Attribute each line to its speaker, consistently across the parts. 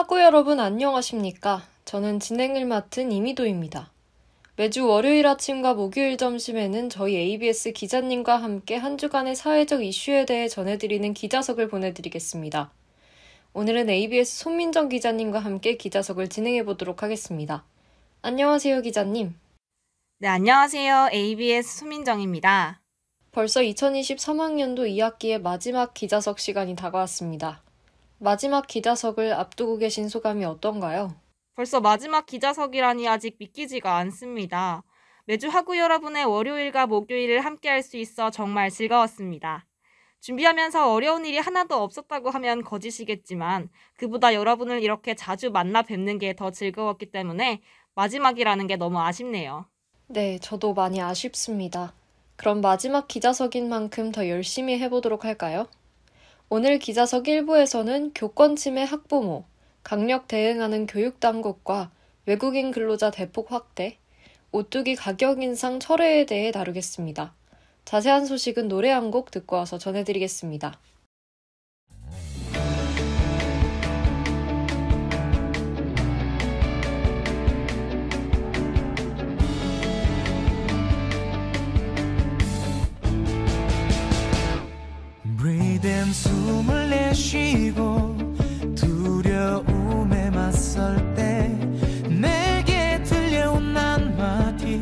Speaker 1: 학우 여러분 안녕하십니까? 저는 진행을 맡은 이미도입니다. 매주 월요일 아침과 목요일 점심에는 저희 ABS 기자님과 함께 한 주간의 사회적 이슈에 대해 전해드리는 기자석을 보내드리겠습니다. 오늘은 ABS 손민정 기자님과 함께 기자석을 진행해보도록 하겠습니다. 안녕하세요, 기자님.
Speaker 2: 네, 안녕하세요. ABS 손민정입니다.
Speaker 1: 벌써 2023학년도 2학기의 마지막 기자석 시간이 다가왔습니다. 마지막 기자석을 앞두고 계신 소감이 어떤가요?
Speaker 2: 벌써 마지막 기자석이라니 아직 믿기지가 않습니다. 매주 학우 여러분의 월요일과 목요일을 함께할 수 있어 정말 즐거웠습니다. 준비하면서 어려운 일이 하나도 없었다고 하면 거짓이겠지만 그보다 여러분을 이렇게 자주 만나 뵙는 게 더 즐거웠기 때문에 마지막이라는 게 너무 아쉽네요.
Speaker 1: 네, 저도 많이 아쉽습니다. 그럼 마지막 기자석인 만큼 더 열심히 해보도록 할까요? 오늘 기자석 1부에서는 교권 침해 학부모, 강력 대응하는 교육당국과 외국인 근로자 대폭 확대, 오뚜기 가격 인상 철회에 대해 다루겠습니다. 자세한 소식은 노래 한 곡 듣고 와서 전해드리겠습니다.
Speaker 3: 숨을 내쉬고 두려움에 맞설 때 내게 들려온 한마디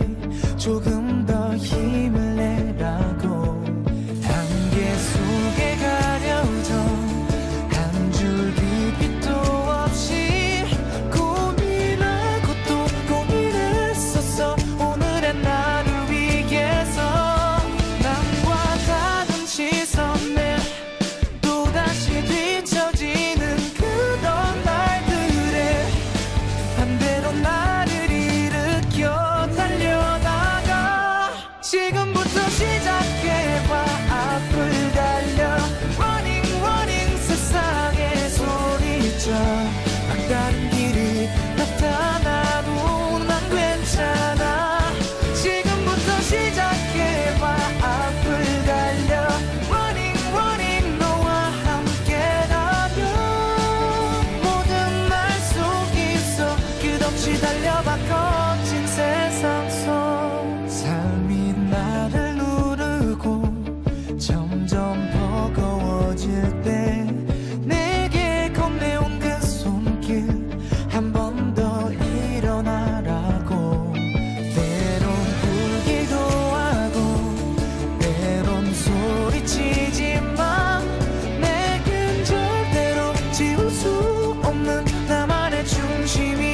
Speaker 3: 조금 더 힘을 내라고 안개 속에 가려져 한 줄기 빛도 없이 고민하고 또 고민했었어 오늘의 나를 위해서 남과 다른 시선에 뒤처지는 그런 날들에 반대로 나를 일으켜 달려나가 지금부터 시작해봐 앞을 달려 Running running 세상에 소리쳐 막다른 길이 나타나도 난 괜찮아 지금부터 시작해봐 앞을 달려 Running running 너와 달려봐 거친 세상 속 삶이 나를 누르고 점점 버거워질 때 내게 건네온 그 손길 한 번 더 일어나라고 때론 울기도 하고 때론 소리치지만 내겐 절대로 지울 수 없는 나만의 중심이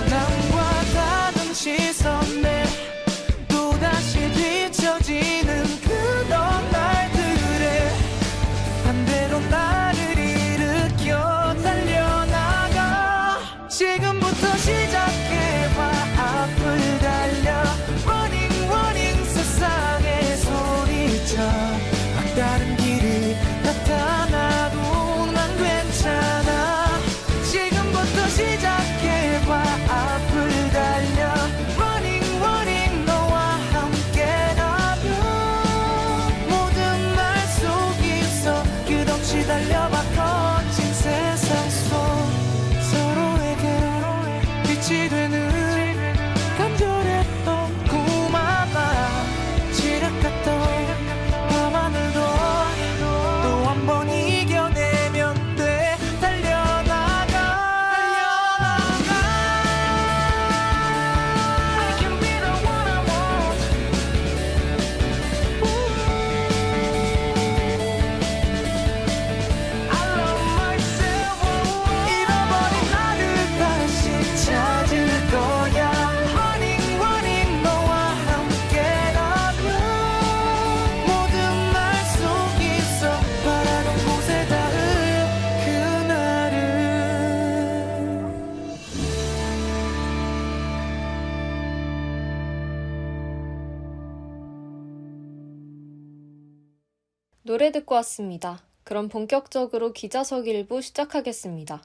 Speaker 3: 남과 다른 시선에 또다시 뒤처지는 그런 날들에 반대로 나를 일으켜 달려나가 지금부터 시작해봐 앞을 달려 Running running 세상에 소리쳐 막다른 길이 나타나도 난 괜찮아 지금부터 시작해봐 앞을 달려 Running running 너와 함께라면 모든 말 속에서 끝없이 달려봐 거친 세상 속 서로에게 빛이 되는 간절했던 꿈하나 지략했던 밤하늘도 또 한 번 이겨내면 돼
Speaker 1: 노래 듣고 왔습니다. 그럼 본격적으로 기자석 1부 시작하겠습니다.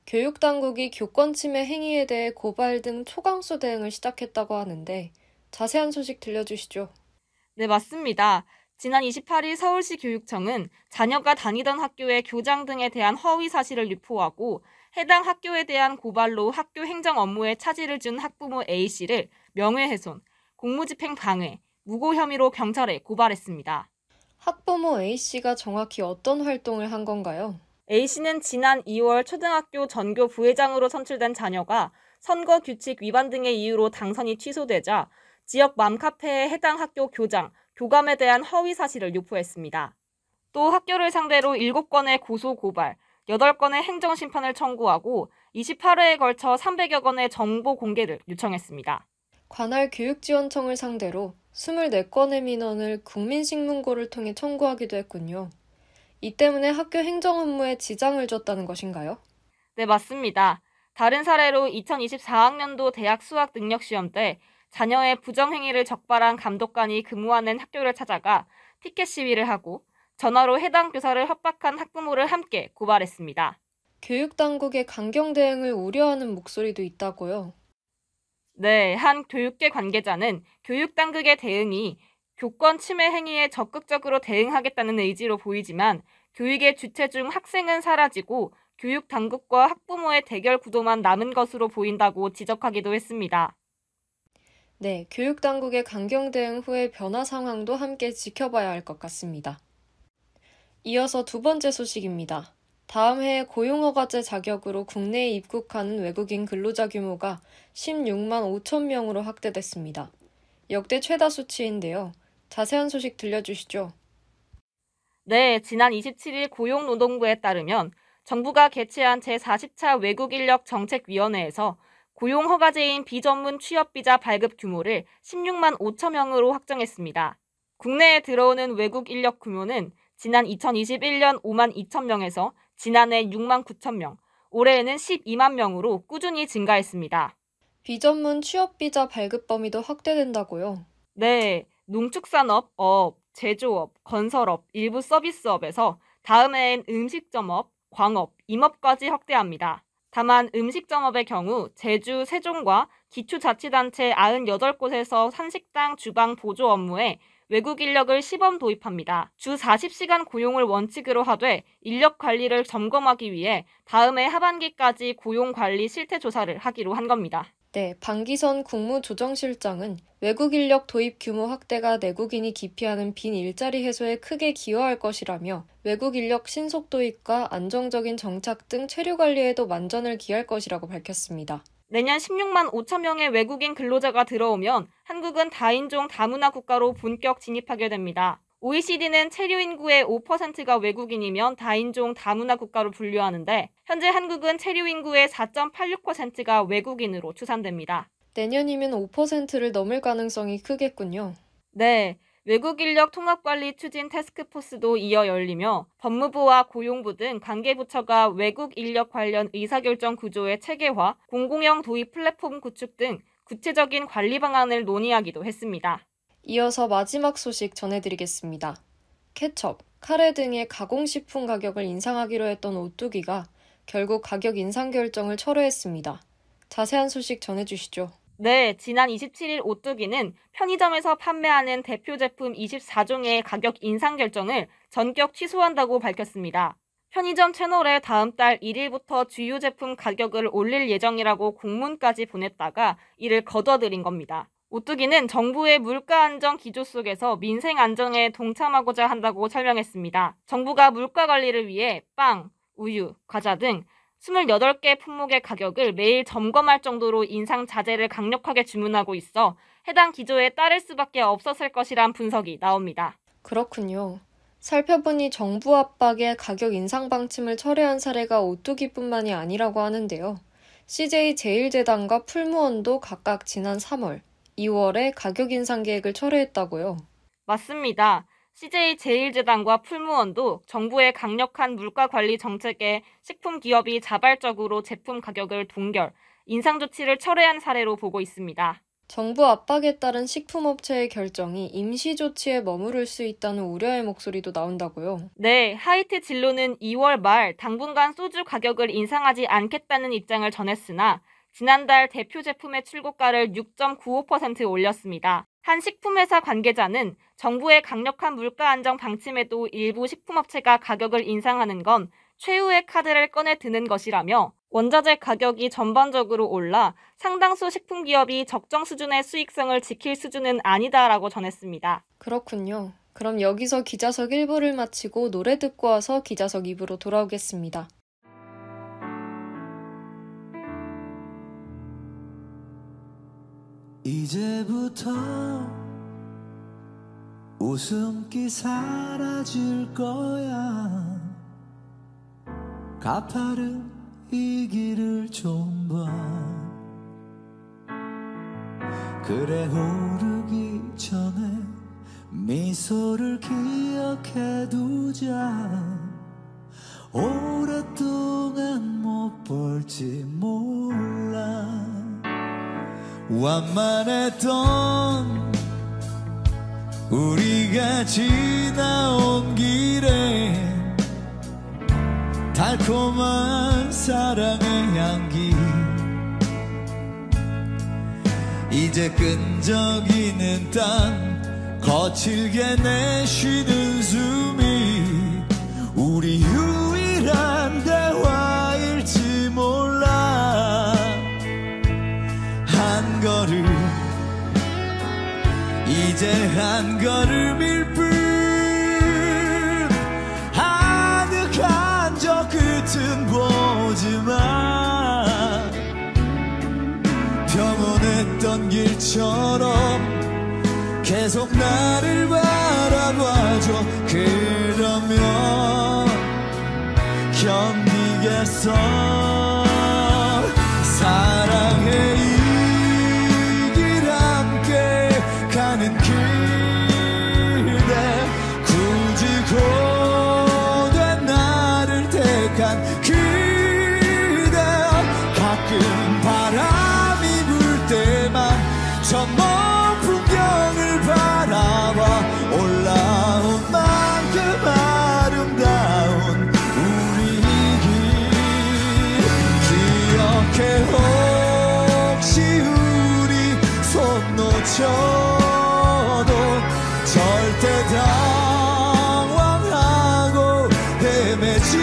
Speaker 1: 교육당국이 교권 침해 행위에 대해 고발 등 초강수 대응을 시작했다고 하는데 자세한 소식 들려주시죠.
Speaker 2: 네, 맞습니다. 지난 28일 서울시 교육청은 자녀가 다니던 학교의 교장 등에 대한 허위 사실을 유포하고 해당 학교에 대한 고발로 학교 행정 업무에 차질을 준 학부모 A씨를 명예훼손, 공무집행 방해, 무고 혐의로 경찰에 고발했습니다.
Speaker 1: 학부모 A씨가 정확히 어떤 활동을 한 건가요?
Speaker 2: A씨는 지난 2월 초등학교 전교 부회장으로 선출된 자녀가 선거 규칙 위반 등의 이유로 당선이 취소되자 지역 맘카페에 해당 학교 교장, 교감에 대한 허위 사실을 유포했습니다. 또 학교를 상대로 7건의 고소 고발, 8건의 행정심판을 청구하고 28회에 걸쳐 300여 건의 정보 공개를 요청했습니다.
Speaker 1: 관할 교육지원청을 상대로 24건의 민원을 국민신문고를 통해 청구하기도 했군요. 이 때문에 학교 행정 업무에 지장을 줬다는 것인가요?
Speaker 2: 네, 맞습니다. 다른 사례로 2024학년도 대학 수학 능력 시험 때 자녀의 부정행위를 적발한 감독관이 근무하는 학교를 찾아가 피켓 시위를 하고 전화로 해당 교사를 협박한 학부모를 함께 고발했습니다.
Speaker 1: 교육당국의 강경 대응을 우려하는 목소리도 있다고요.
Speaker 2: 네, 한 교육계 관계자는 교육당국의 대응이 교권 침해 행위에 적극적으로 대응하겠다는 의지로 보이지만 교육의 주체 중 학생은 사라지고 교육당국과 학부모의 대결 구도만 남은 것으로 보인다고 지적하기도 했습니다.
Speaker 1: 네, 교육당국의 강경 대응 후의 변화 상황도 함께 지켜봐야 할 것 같습니다. 이어서 두 번째 소식입니다. 다음 해에 고용허가제 자격으로 국내에 입국하는 외국인 근로자 규모가 16만 5천 명으로 확대됐습니다. 역대 최다 수치인데요. 자세한 소식 들려주시죠.
Speaker 2: 네, 지난 27일 고용노동부에 따르면 정부가 개최한 제40차 외국인력정책위원회에서 고용허가제인 비전문 취업비자 발급 규모를 16만 5천 명으로 확정했습니다. 국내에 들어오는 외국 인력 규모는 지난 2021년 5만 2천 명에서 지난해 6만 9천 명, 올해에는 12만 명으로 꾸준히 증가했습니다.
Speaker 1: 비전문 취업비자 발급 범위도 확대된다고요?
Speaker 2: 네, 농축산업, 어업, 제조업, 건설업, 일부 서비스업에서 다음 해엔 음식점업, 광업, 임업까지 확대합니다. 다만 음식점업의 경우 제주, 세종과 기초자치단체 98곳에서 한식당 주방 보조 업무에 외국 인력을 시범 도입합니다. 주 40시간 고용을 원칙으로 하되 인력 관리를 점검하기 위해 다음 해 하반기까지 고용 관리 실태 조사를 하기로 한 겁니다.
Speaker 1: 네, 방기선 국무조정실장은 외국 인력 도입 규모 확대가 내국인이 기피하는 빈 일자리 해소에 크게 기여할 것이라며 외국 인력 신속 도입과 안정적인 정착 등 체류 관리에도 만전을 기할 것이라고 밝혔습니다.
Speaker 2: 내년 16만 5천 명의 외국인 근로자가 들어오면 한국은 다인종 다문화 국가로 본격 진입하게 됩니다. OECD는 체류 인구의 5%가 외국인이면 다인종 다문화 국가로 분류하는데 현재 한국은 체류 인구의 4.86%가 외국인으로 추산됩니다.
Speaker 1: 내년이면 5%를 넘을 가능성이 크겠군요.
Speaker 2: 네, 외국 인력 통합관리 추진 태스크포스도 이어 열리며 법무부와 고용부 등 관계부처가 외국 인력 관련 의사결정 구조의 체계화, 공공형 도입 플랫폼 구축 등 구체적인 관리 방안을 논의하기도 했습니다.
Speaker 1: 이어서 마지막 소식 전해드리겠습니다. 케첩, 카레 등의 가공식품 가격을 인상하기로 했던 오뚜기가 결국 가격 인상 결정을 철회했습니다. 자세한 소식 전해주시죠.
Speaker 2: 네, 지난 27일 오뚜기는 편의점에서 판매하는 대표 제품 24종의 가격 인상 결정을 전격 취소한다고 밝혔습니다. 편의점 채널에 다음 달 1일부터 주요 제품 가격을 올릴 예정이라고 공문까지 보냈다가 이를 거둬들인 겁니다. 오뚜기는 정부의 물가 안정 기조 속에서 민생 안정에 동참하고자 한다고 설명했습니다. 정부가 물가 관리를 위해 빵, 우유, 과자 등 28개 품목의 가격을 매일 점검할 정도로 인상 자제를 강력하게 주문하고 있어 해당 기조에 따를 수밖에 없었을 것이란 분석이 나옵니다.
Speaker 1: 그렇군요. 살펴보니 정부 압박에 가격 인상 방침을 철회한 사례가 오뚜기뿐만이 아니라고 하는데요. CJ제일제당과 풀무원도 각각 지난 3월, 2월에 가격 인상 계획을 철회했다고요.
Speaker 2: 맞습니다. CJ제일제당과 풀무원도 정부의 강력한 물가관리 정책에 식품 기업이 자발적으로 제품 가격을 동결, 인상 조치를 철회한 사례로 보고 있습니다.
Speaker 1: 정부 압박에 따른 식품업체의 결정이 임시 조치에 머무를 수 있다는 우려의 목소리도 나온다고요.
Speaker 2: 네, 하이트 진로는 2월 말 당분간 소주 가격을 인상하지 않겠다는 입장을 전했으나 지난달 대표 제품의 출고가를 6.95% 올렸습니다. 한 식품회사 관계자는 정부의 강력한 물가 안정 방침에도 일부 식품업체가 가격을 인상하는 건 최후의 카드를 꺼내 드는 것이라며 원자재 가격이 전반적으로 올라 상당수 식품기업이 적정 수준의 수익성을 지킬 수준은 아니다라고 전했습니다.
Speaker 1: 그렇군요. 그럼 여기서 기자석 1부를 마치고 노래 듣고 와서 기자석 2부로 돌아오겠습니다.
Speaker 3: 이제부터 웃음기 사라질 거야. 가파른 이 길을 좀 봐. 그래 오르기 전에 미소를 기억해 두자. 오랫동안 못 볼지 몰라. 완만했던 우리가 지나온 길에 달콤한 사랑의 향기. 이제 끈적이는 땅 거칠게 내쉬는 숨이 우리 유일한 대화일지 몰라. 한 걸음 이제 한 걸음일 뿐. 아득한 저 끝은 보지마. 평온했던 길처럼 계속 나를 바라봐줘. 그러면 견디겠어. 사랑의 이 길 함께 가는 그대. 굳이 고된 나를 택한 그대. 가끔 바람이 불 때만 저 먼 풍경을 바라봐. 올라온 만큼 아름다운 우리 길. 기억해 혹시 우리 손 놓쳐도 절대 당황하고 헤매지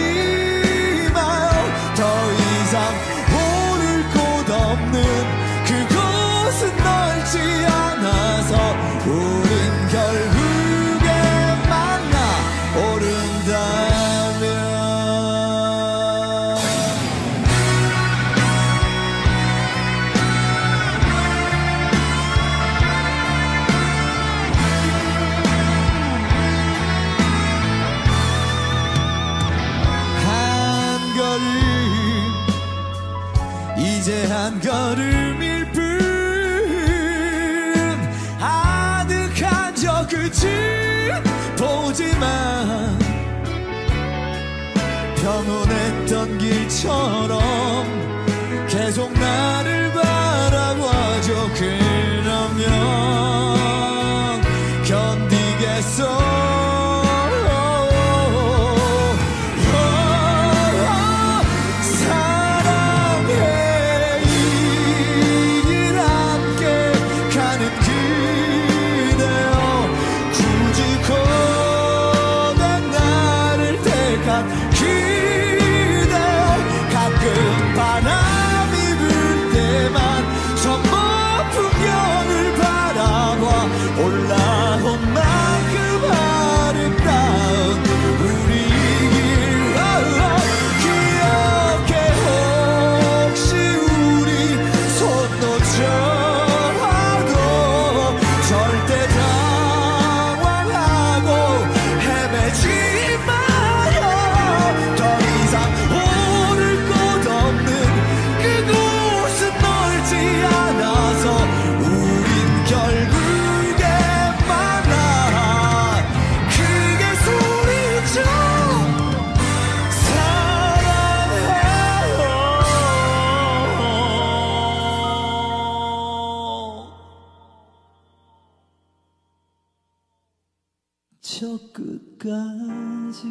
Speaker 3: 마요. 더 이상 오를 곳 없는 그곳은 넓지 않아서 우린 결국에 만나 오른다면. 한 걸음 이제 한 걸음일 뿐. 아득한 저 끝은 보지만 평온했던 길처럼 계속 나를 바라봐줘. 그러면 견디겠어. 사랑해 이 길 함께 가는 그대여. 굳이 고된 나를 택한 그대여. 가끔 바람이 불 때만 저 먼 풍경을 바라봐. 올라온 만큼 아름다운 우리 길. 기억해 혹시 우리 손 놓쳐도 절대 당황하고 헤매지 마요. 더 이상 오를 곳 없는 그곳은 넓지 않아서 우린 결국에 만나. 크게 소리쳐 사랑해요. 저 끝까지.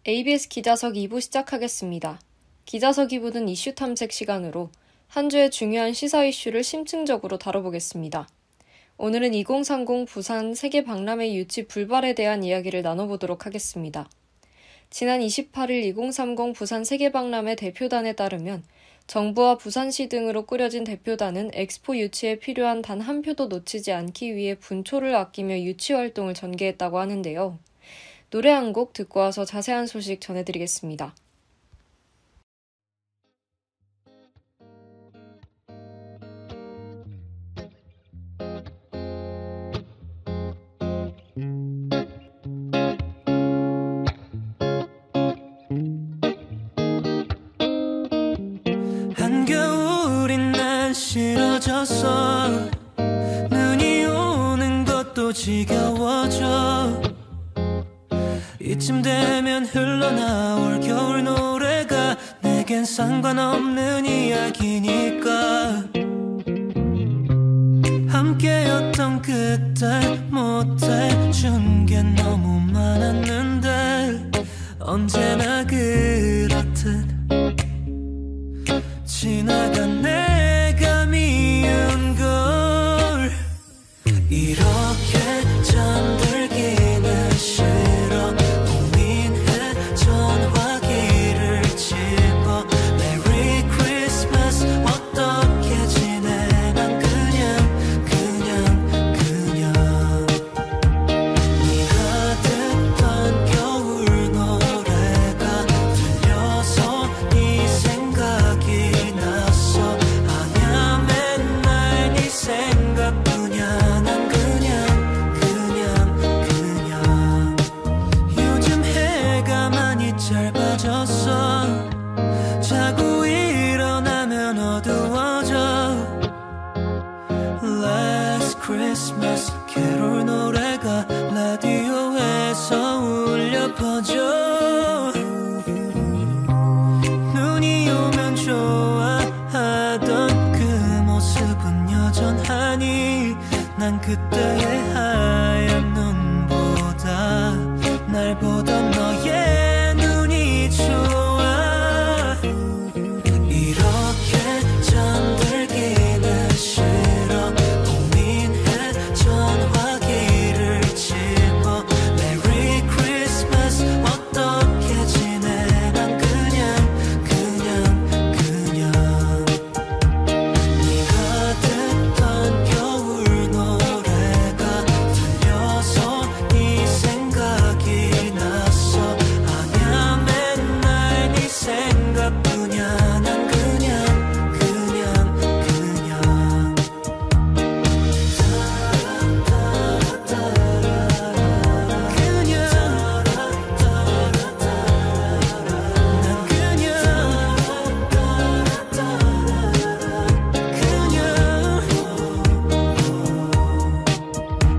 Speaker 1: ABS 기자석 2부 시작하겠습니다. 기자석 2부는 이슈 탐색 시간으로 한 주의 중요한 시사 이슈를 심층적으로 다뤄보겠습니다. 오늘은 2030 부산 세계박람회 유치 불발에 대한 이야기를 나눠보도록 하겠습니다. 지난 28일 2030 부산 세계박람회 대표단에 따르면 정부와 부산시 등으로 꾸려진 대표단은 엑스포 유치에 필요한 단 한 표도 놓치지 않기 위해 분초를 아끼며 유치 활동을 전개했다고 하는데요. 노래 한 곡 듣고 와서 자세한 소식 전해드리겠습니다.
Speaker 3: 한겨울인 날 싫어졌어. 눈이 오는 것도 지겨워져. 이쯤 되면 흘러나올 겨울 노래가 내겐 상관없는 이야기니까. 함께였던 그때 못해준 게 너무 많았는데 언제나 그렇듯 지나간 내가 미운 걸. 이렇게 잠들기는 싫어. 고민해 전화기를 집어. Merry Christmas 어떻게 지내. 난 그냥 네가 듣던 겨울 노래가 들려서 네 생각이 났어. 아냐 맨날 네 생각뿐이야. 난 그냥 요즘 해가 많이 짧아졌어. 자고 일어나면 어두워져. Last Christmas 캐롤 노래가 라디오에서 울려 퍼져. 눈이 오면 좋아하던 그 모습은 여전하니. 난 그때의 하얀 눈보다 날 보던 너의 눈이 좋아. 이렇게 잠들기는 싫어. 고민해 전화기를 집어. Merry Christmas 어떻게 지내. 난 네가 듣던 겨울 노래가 들려서 네 생각이 났어. 아냐 맨날 네 생각뿐이야. 난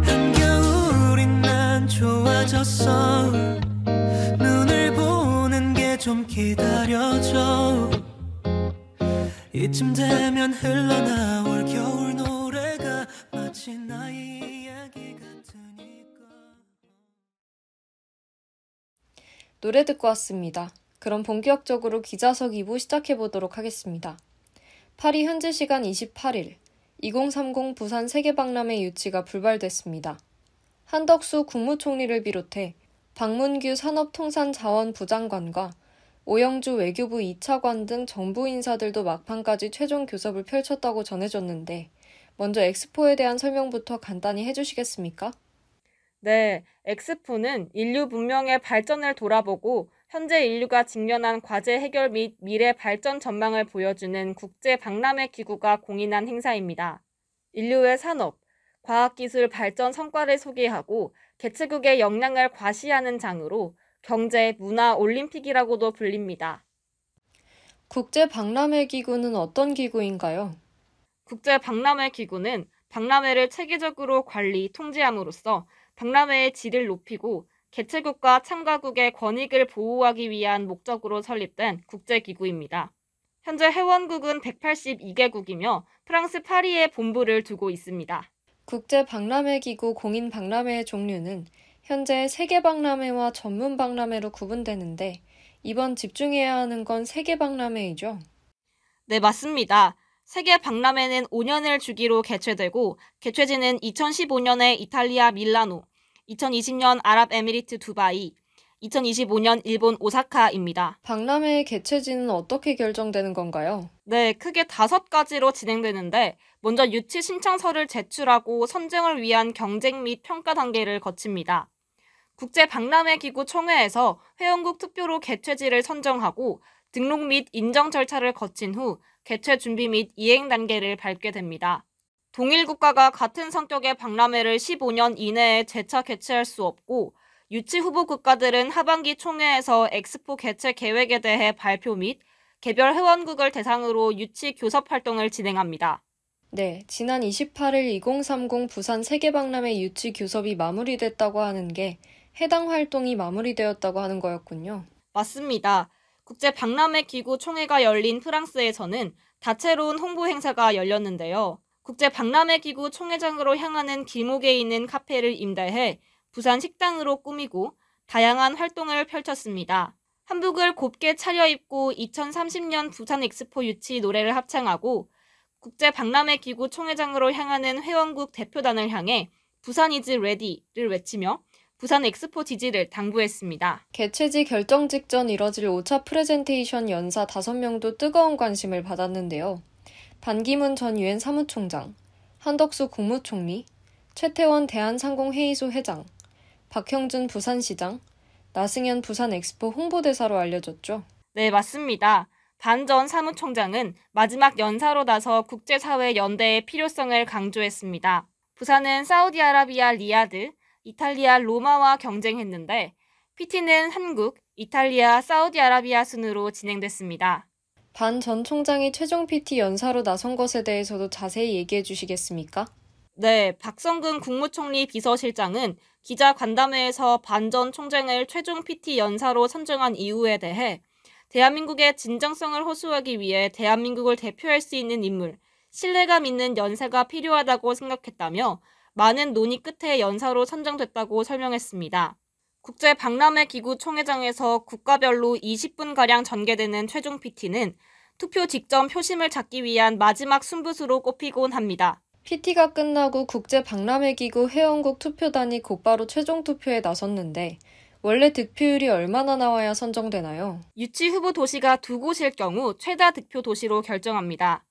Speaker 3: 한겨울인 난 좋아졌어. 눈을 보는 게 좀 기다려져. 이쯤 되면 흘러나올 겨울 노래가 마치 나의 이야기 같으니까.
Speaker 1: 노래 듣고 왔습니다. 그럼 본격적으로 기자석 2부 시작해보도록 하겠습니다. 파리 현지 시간 28일 2030 부산 세계박람회 유치가 불발됐습니다. 한덕수 국무총리를 비롯해 박문규 산업통상자원부 장관과 오영주 외교부 2차관 등 정부 인사들도 막판까지 최종 교섭을 펼쳤다고 전해졌는데 먼저 엑스포에 대한 설명부터 간단히 해주시겠습니까?
Speaker 2: 네, 엑스포는 인류 문명의 발전을 돌아보고 현재 인류가 직면한 과제 해결 및 미래 발전 전망을 보여주는 국제 박람회 기구가 공인한 행사입니다. 인류의 산업, 과학기술 발전 성과를 소개하고 개최국의 역량을 과시하는 장으로 경제, 문화, 올림픽이라고도 불립니다.
Speaker 1: 국제박람회기구는 어떤 기구인가요?
Speaker 2: 국제박람회기구는 박람회를 체계적으로 관리, 통제함으로써 박람회의 질을 높이고 개최국과 참가국의 권익을 보호하기 위한 목적으로 설립된 국제기구입니다. 현재 회원국은 182개국이며 프랑스 파리에 본부를 두고 있습니다.
Speaker 1: 국제박람회기구 공인박람회의 종류는 현재 세계박람회와 전문박람회로 구분되는데 이번 집중해야 하는 건 세계박람회이죠?
Speaker 2: 네, 맞습니다. 세계박람회는 5년을 주기로 개최되고 개최지는 2015년에 이탈리아 밀라노, 2020년 아랍에미리트 두바이, 2025년 일본 오사카입니다.
Speaker 1: 박람회의 개최지는 어떻게 결정되는 건가요?
Speaker 2: 네, 크게 5가지로 진행되는데 먼저 유치 신청서를 제출하고 선정을 위한 경쟁 및 평가 단계를 거칩니다. 국제박람회기구 총회에서 회원국 투표로 개최지를 선정하고 등록 및 인정 절차를 거친 후 개최 준비 및 이행 단계를 밟게 됩니다. 동일 국가가 같은 성격의 박람회를 15년 이내에 재차 개최할 수 없고 유치 후보 국가들은 하반기 총회에서 엑스포 개최 계획에 대해 발표 및 개별 회원국을 대상으로 유치 교섭 활동을 진행합니다.
Speaker 1: 네, 지난 28일 2030 부산 세계박람회 유치 교섭이 마무리됐다고 하는 게 해당 활동이 마무리되었다고 하는 거였군요.
Speaker 2: 맞습니다. 국제박람회기구 총회가 열린 프랑스에서는 다채로운 홍보 행사가 열렸는데요. 국제박람회기구 총회장으로 향하는 길목에 있는 카페를 임대해 부산 식당으로 꾸미고 다양한 활동을 펼쳤습니다. 한복을 곱게 차려입고 2030년 부산 엑스포 유치 노래를 합창하고 국제박람회기구 총회장으로 향하는 회원국 대표단을 향해 부산 이즈 레디를 외치며 부산 엑스포 지지를 당부했습니다.
Speaker 1: 개최지 결정 직전 이뤄질 5차 프레젠테이션 연사 5명도 뜨거운 관심을 받았는데요. 반기문 전 유엔 사무총장, 한덕수 국무총리, 최태원 대한상공회의소 회장, 박형준 부산시장, 나승현 부산 엑스포 홍보대사로 알려졌죠.
Speaker 2: 네, 맞습니다. 반 전 사무총장은 마지막 연사로 나서 국제사회 연대의 필요성을 강조했습니다. 부산은 사우디아라비아 리야드, 이탈리아 로마와 경쟁했는데 PT는 한국, 이탈리아, 사우디아라비아 순으로 진행됐습니다.
Speaker 1: 반 전 총장이 최종 PT 연사로 나선 것에 대해서도 자세히 얘기해 주시겠습니까?
Speaker 2: 네, 박성근 국무총리 비서실장은 기자 간담회에서 반 전 총장을 최종 PT 연사로 선정한 이유에 대해 대한민국의 진정성을 호소하기 위해 대한민국을 대표할 수 있는 인물, 신뢰감 있는 연사가 필요하다고 생각했다며 많은 논의 끝에 연사로 선정됐다고 설명했습니다. 국제박람회기구 총회장에서 국가별로 20분가량 전개되는 최종 PT는 투표 직전 표심을 잡기 위한 마지막 승부수로 꼽히곤 합니다.
Speaker 1: PT가 끝나고 국제박람회기구 회원국 투표단이 곧바로 최종 투표에 나섰는데 원래 득표율이 얼마나 나와야 선정되나요?
Speaker 2: 유치 후보 도시가 2곳일 경우 최다 득표 도시로 결정합니다.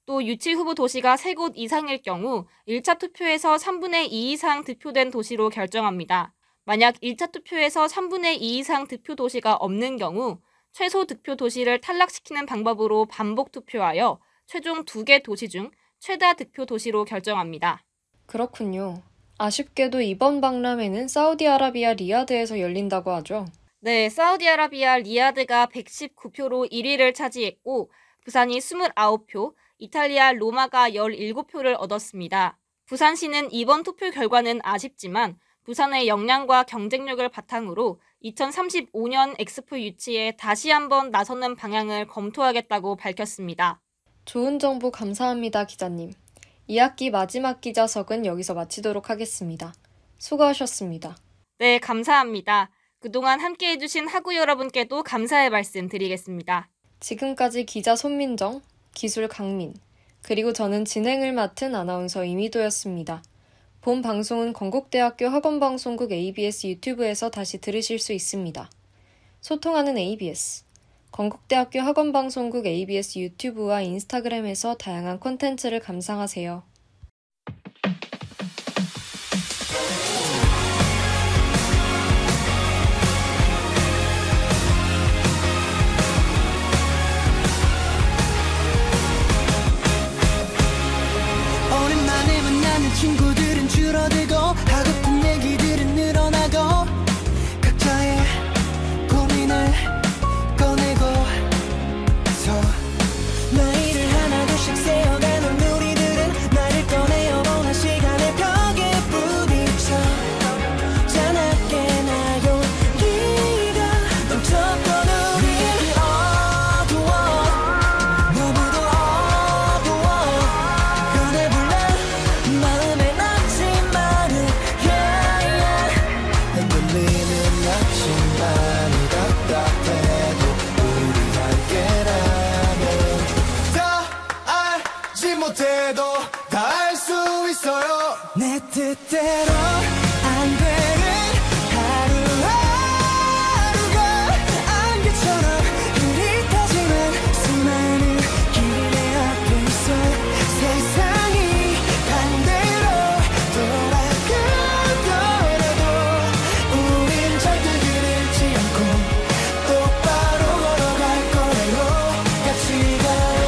Speaker 2: 또 유치 후보 도시가 3곳 이상일 경우 1차 투표에서 3분의 2 이상 득표된 도시로 결정합니다. 만약 1차 투표에서 3분의 2 이상 득표 도시가 없는 경우 최소 득표 도시를 탈락시키는 방법으로 반복 투표하여 최종 2개 도시 중 최다 득표 도시로 결정합니다.
Speaker 1: 그렇군요. 아쉽게도 이번 박람회는 사우디아라비아 리야드에서 열린다고 하죠.
Speaker 2: 네, 사우디아라비아 리야드가 119표로 1위를 차지했고 부산이 29표, 이탈리아 로마가 17표를 얻었습니다. 부산시는 이번 투표 결과는 아쉽지만 부산의 역량과 경쟁력을 바탕으로 2035년 엑스포 유치에 다시 한번 나서는 방향을 검토하겠다고 밝혔습니다.
Speaker 1: 좋은 정보 감사합니다, 기자님. 2학기 마지막 기자석은 여기서 마치도록 하겠습니다. 수고하셨습니다.
Speaker 2: 네, 감사합니다. 그동안 함께해주신 학우 여러분께도 감사의 말씀 드리겠습니다.
Speaker 1: 지금까지 기자 손민정, 기술 강민, 그리고 저는 진행을 맡은 아나운서 이미도였습니다. 본 방송은 건국대학교 학원방송국 ABS 유튜브에서 다시 들으실 수 있습니다. 소통하는 ABS, 건국대학교 학원방송국 ABS 유튜브와 인스타그램에서 다양한 콘텐츠를 감상하세요.
Speaker 3: 오랜만에 만나는 친구들은 줄어들고 하고픈 얘기들은 늘어나고 각자의 고민을 꺼내고서 나이를 하나 둘씩 세어가는 우리들은 날 못해도 다 할 수 있어요. 내 뜻대로 안 되는 하루하루가 안개처럼 흐릿하지만 수많은 길이 내 앞에 있어. 세상이 반대로 돌아가더라도 우린 절대 그르지 않고 똑바로 걸어갈 거예요. 같이 가요.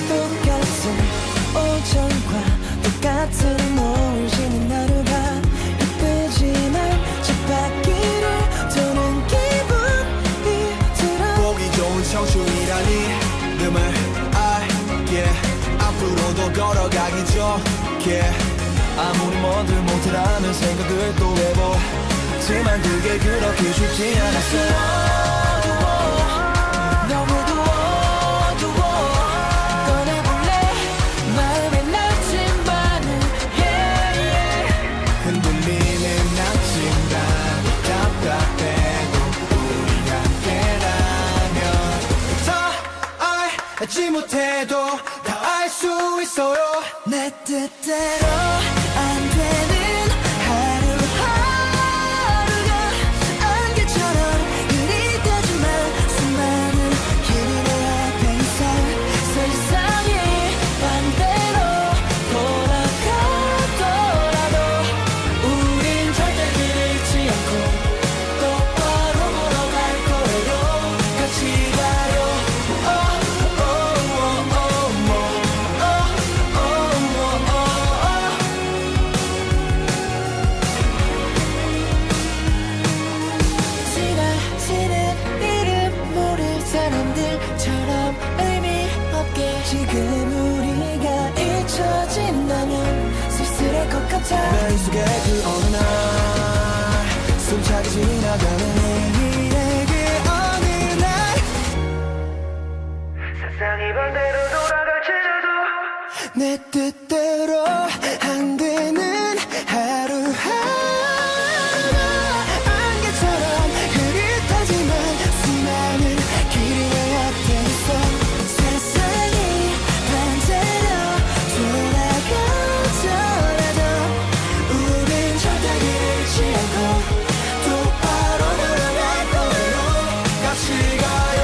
Speaker 3: 똑같은 오전과 똑같은 노을 지는 하루가 예쁘지만 쳇바퀴를 도는 기분이 들어. 보기 좋은 청춘이라니 놈을 알게 앞으로도 걸어가기 좋게 아무리 뭐들 못하라는 생각을 또 해보지만 그게 그렇게 쉽지 않았어. 너무도 어두워 꺼내볼래 마음의 나침반을 흔들리는 나침반 답답해도 우리 함께라면 다 알지 못해도 다 알 수 있어요. 내 뜻대로 안 되는 하루하루가 안개처럼 흐릿하지만 수많은 길이 내 앞에 있어. 세상이 반대로 돌아가더라도 우린 절대 그르지 않고 똑바로 걸어갈 거예요. 같이 가요. 지나치는 이름 모를 사람들처럼 의미 없게 지금 우리가 잊혀진다면 쓸쓸할 것 같아. 머릿속에 그 어느 날 숨차게 지나가는 내일의 그 어느 날 세상이 반대로 돌아갈지라도 내 뜻대로 안 되는 하루하루가 안개처럼 흐릿하지만 수많은 길이 내 앞에 있어. 세상이 반대로 돌아가더라도 우린 절대 그르지 않고 똑바로 걸어갈 거예요. 같이 가요.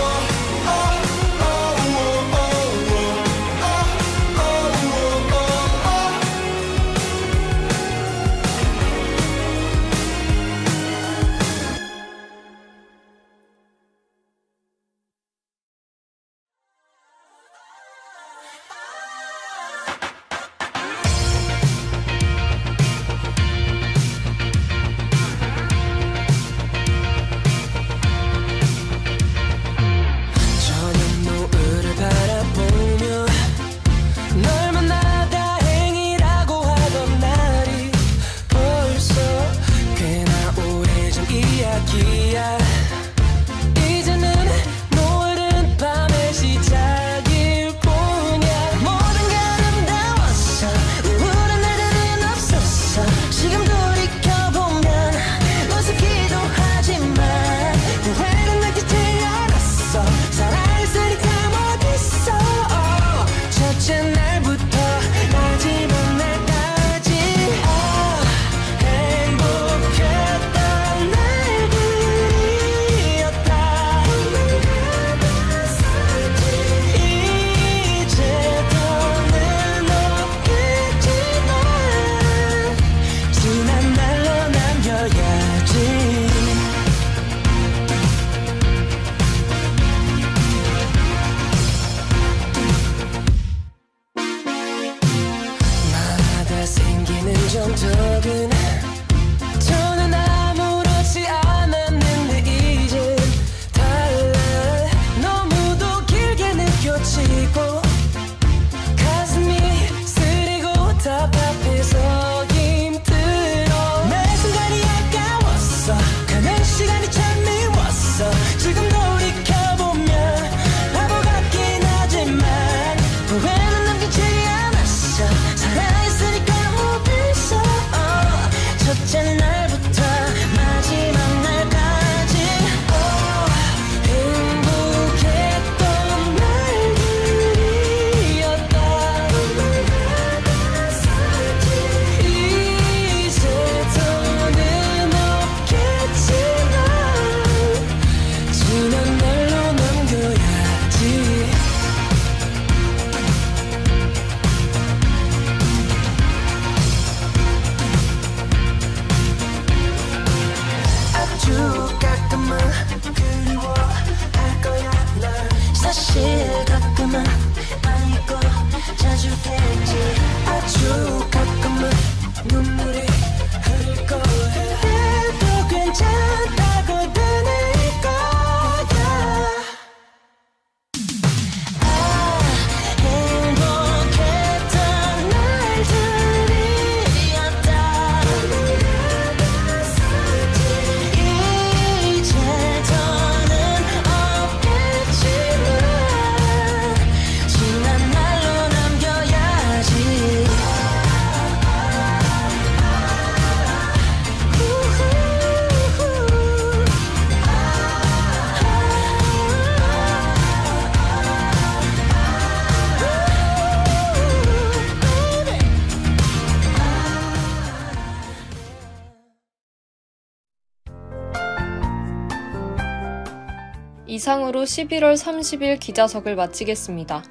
Speaker 1: 이상으로 11월 30일 기자석을 마치겠습니다.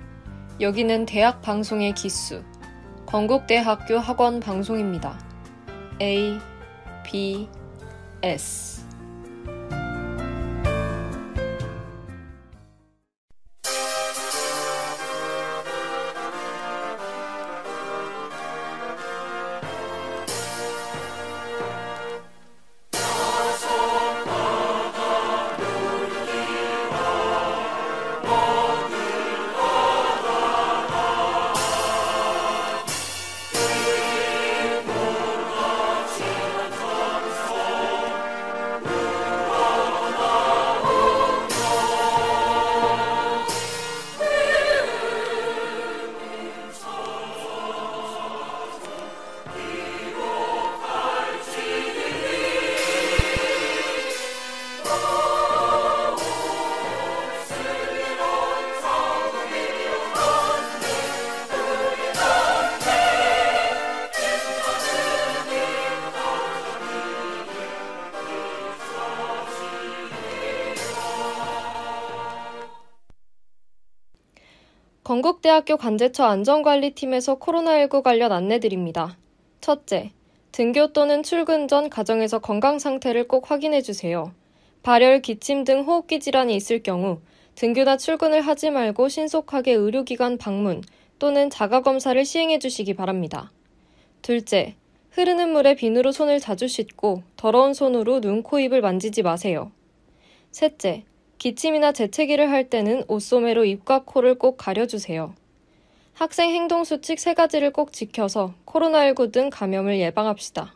Speaker 1: 여기는 대학 방송의 기수, 건국대학교 학원 방송입니다. A, B, S. 건국대학교 관제처 안전관리팀에서 코로나19 관련 안내드립니다. 첫째, 등교 또는 출근 전 가정에서 건강 상태를 꼭 확인해주세요. 발열, 기침 등 호흡기 질환이 있을 경우 등교나 출근을 하지 말고 신속하게 의료기관 방문 또는 자가검사를 시행해주시기 바랍니다. 둘째, 흐르는 물에 비누로 손을 자주 씻고 더러운 손으로 눈, 코, 입을 만지지 마세요. 셋째, 기침이나 재채기를 할 때는 옷소매로 입과 코를 꼭 가려주세요. 학생 행동수칙 3가지를 꼭 지켜서 코로나19 등 감염을 예방합시다.